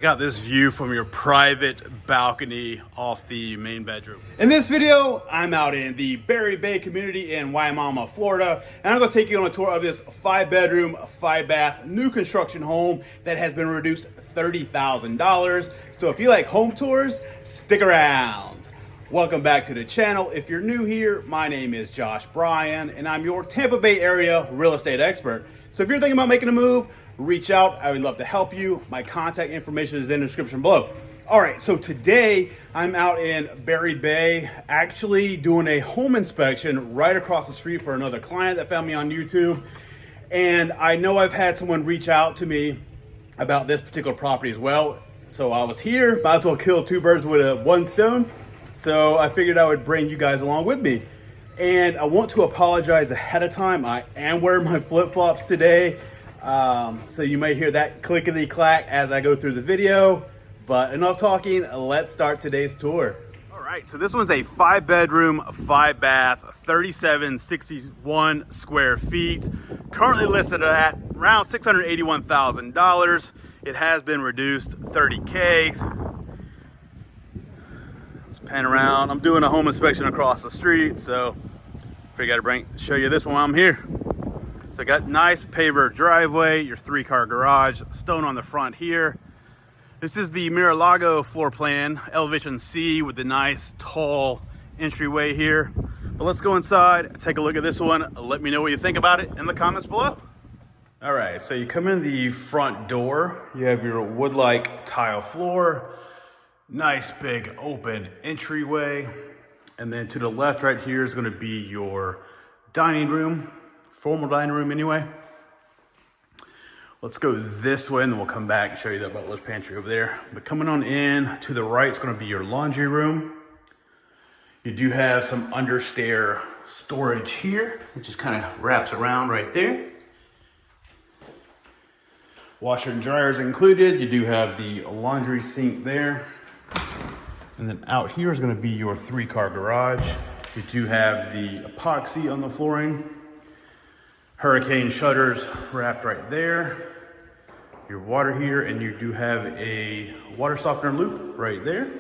Got this view from your private balcony off the main bedroom. In this video, I'm out in the Berry Bay community in Wimauma, Florida, and I'm gonna take you on a tour of this 5-bedroom, 5-bath, new construction home that has been reduced $30,000. So if you like home tours, stick around. Welcome back to the channel. If you're new here, my name is Bryan, and I'm your Tampa Bay area real estate expert. So if you're thinking about making a move, reach out. I would love to help you. My contact information is in the description below. All right, so today I'm out in Berry Bay, actually doing a home inspection right across the street for another client that found me on YouTube. And I know I've had someone reach out to me about this particular property as well. So I was here, might as well kill two birds with one stone. So I figured I would bring you guys along with me. And I want to apologize ahead of time. I am wearing my flip-flops today. So you may hear that clickety clack as I go through the video, but enough talking, let's start today's tour. All right, so this one's a 5-bedroom, 5-bath, 3,761 square feet. Currently listed at around $681,000. It has been reduced $30K. Let's pan around. I'm doing a home inspection across the street, so I figured I'd show you this one while I'm here. So got nice paver driveway, your 3-car garage, stone on the front here. This is the Mira Lago floor plan, elevation C with the nice tall entryway here. But let's go inside, take a look at this one. Let me know what you think about it in the comments below. All right, so you come in the front door. You have your wood-like tile floor, nice big open entryway. And then to the left right here is gonna be your dining room. Formal dining room anyway. Let's go this way and then we'll come back and show you the butler's pantry over there. But coming on in to the right is going to be your laundry room. You do have some understair storage here, which just kind of wraps around right there. Washer and dryer is included. You do have the laundry sink there. And then out here is going to be your 3-car garage. You do have the epoxy on the flooring. Hurricane shutters wrapped right there. Your water here, and you do have a water softener loop right there.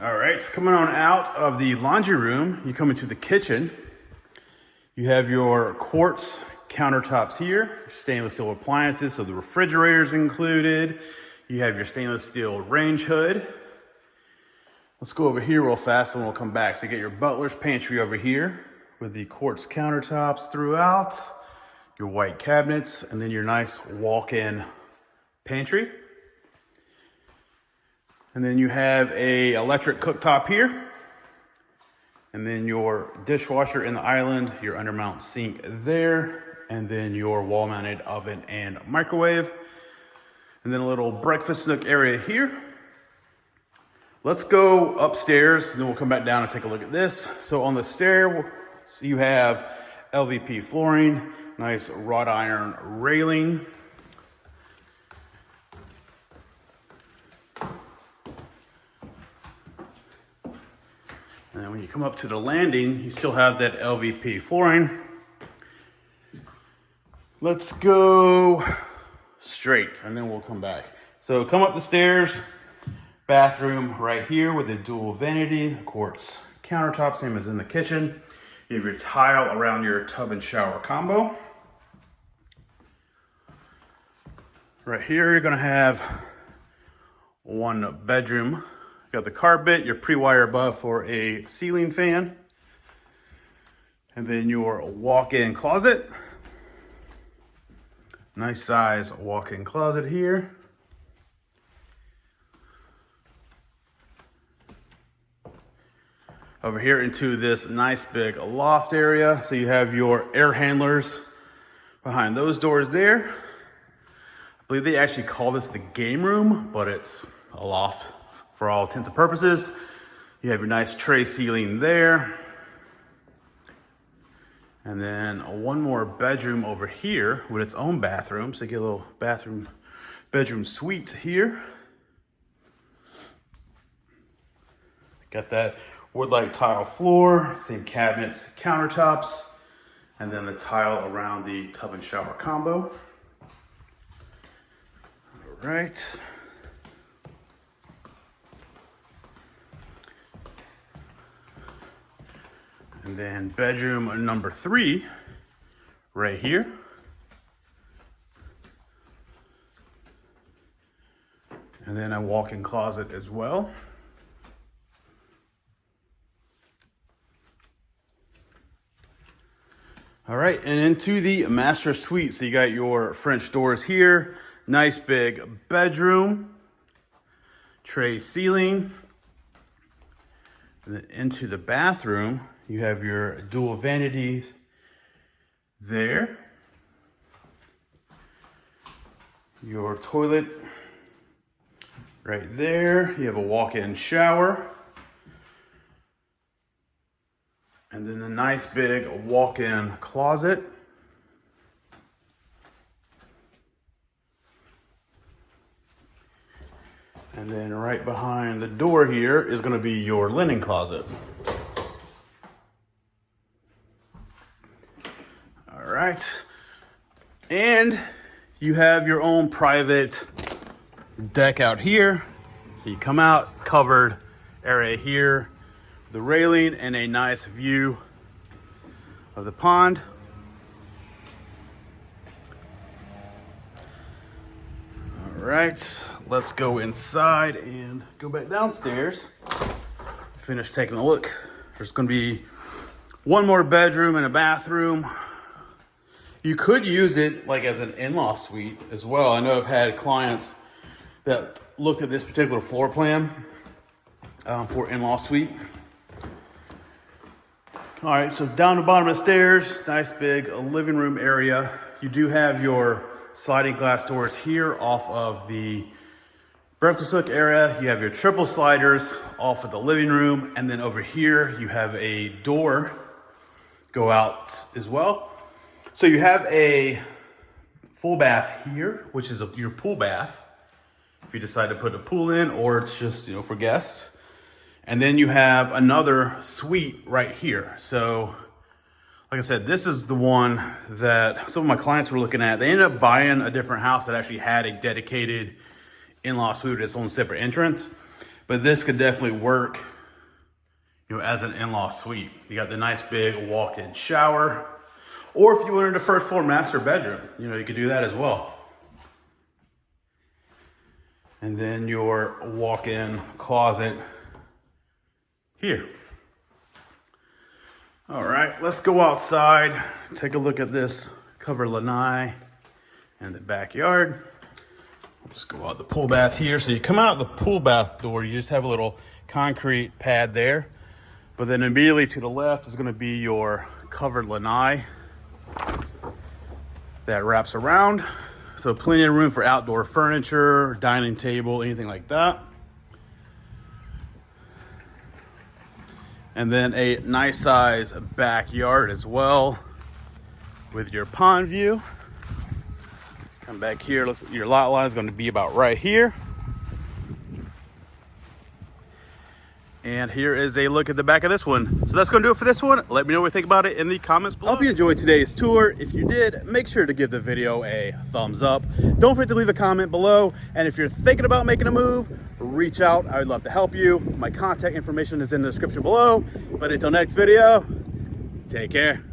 All right, so coming on out of the laundry room, you come into the kitchen. You have your quartz countertops here, stainless steel appliances, so the refrigerator's included. You have your stainless steel range hood. Let's go over here real fast and we'll come back. So you get your butler's pantry over here with the quartz countertops throughout, your white cabinets, and then your nice walk-in pantry. And then you have a electric cooktop here. And then your dishwasher in the island, your undermount sink there, and then your wall-mounted oven and microwave. And then a little breakfast nook area here. Let's go upstairs, and then we'll come back down and take a look at this. So on the stair, you have LVP flooring, nice wrought iron railing. And then when you come up to the landing, you still have that LVP flooring. Let's go straight, and then we'll come back. So come up the stairs. Bathroom right here with a dual vanity, quartz countertop, same as in the kitchen. You have your tile around your tub and shower combo. Right here, you're gonna have one bedroom. You got the carpet, your pre-wire above for a ceiling fan. And then your walk-in closet. Nice size walk-in closet here. Over here into this nice big loft area. So you have your air handlers behind those doors there. I believe they actually call this the game room, but it's a loft for all intents and purposes. You have your nice tray ceiling there. And then one more bedroom over here with its own bathroom. So you get a little bedroom suite here. Got that wood-like tile floor, same cabinets, countertops, And then the tile around the tub and shower combo. All right. And then bedroom number 3, right here. And then a walk-in closet as well. All right, and into the master suite. So you got your French doors here, nice big bedroom, tray ceiling. And then into the bathroom, you have your dual vanities there. Your toilet right there. You have a walk-in shower. And then a nice big walk-in closet. And then right behind the door here is going to be your linen closet. All right. And you have your own private deck out here. So you come out, covered area here, the railing, and a nice view of the pond. All right, let's go inside and go back downstairs. Finish taking a look. There's gonna be one more bedroom and a bathroom. You could use it like as an in-law suite as well. I know I've had clients that looked at this particular floor plan for in-law suite. All right, so down the bottom of the stairs, nice big living room area. You do have your sliding glass doors here off of the breakfast nook area. You have your triple sliders off of the living room. And then over here, you have a door go out as well. So you have a full bath here, which is your pool bath. If you decide to put a pool in, or it's just, for guests. And then you have another suite right here. So, like I said, this is the one that some of my clients were looking at. They ended up buying a different house that actually had a dedicated in-law suite with its own separate entrance. But this could definitely work, as an in-law suite. You got the nice big walk-in shower. Or if you wanted a first floor master bedroom, you could do that as well. And then your walk-in closet here. All right, let's go outside, take a look at this covered lanai and the backyard. We'll just go out the pool bath here. So you come out the pool bath door, you just have a little concrete pad there. But then immediately to the left is gonna be your covered lanai that wraps around. So plenty of room for outdoor furniture, dining table, anything like that. And then a nice size backyard as well with your pond view. Come back here, your lot line is going to be about right here. And here is a look at the back of this one. So that's going to do it for this one. Let me know what you think about it in the comments below. I hope you enjoyed today's tour. If you did, make sure to give the video a thumbs up. Don't forget to leave a comment below. And if you're thinking about making a move, reach out. I would love to help you. My contact information is in the description below. But until next video, take care.